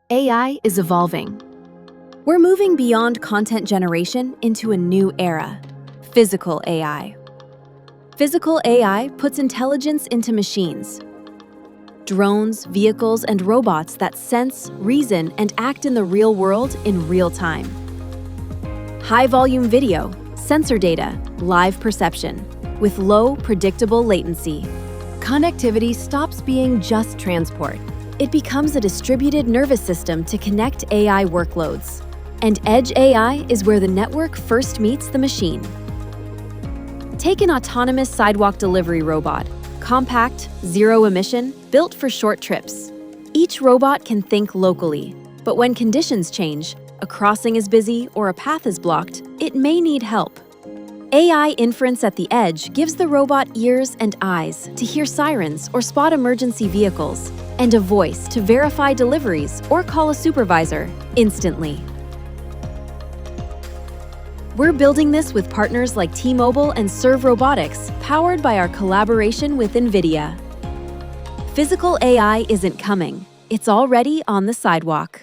AI is evolving. We're moving beyond content generation into a new era, physical AI. Physical AI puts intelligence into machines. Drones, vehicles, and robots that sense, reason, and act in the real world in real time. High-volume video, sensor data, live perception, with low, predictable latency. Connectivity stops being just transport. It becomes a distributed nervous system to connect AI workloads. And Edge AI is where the network first meets the machine. Take an autonomous sidewalk delivery robot, compact, zero-emission, built for short trips. Each robot can think locally, but when conditions change, a crossing is busy or a path is blocked, it may need help. AI inference at the edge gives the robot ears and eyes to hear sirens or spot emergency vehicles, and a voice to verify deliveries or call a supervisor instantly. We're building this with partners like T-Mobile and Serve Robotics, powered by our collaboration with NVIDIA. Physical AI isn't coming, it's already on the sidewalk.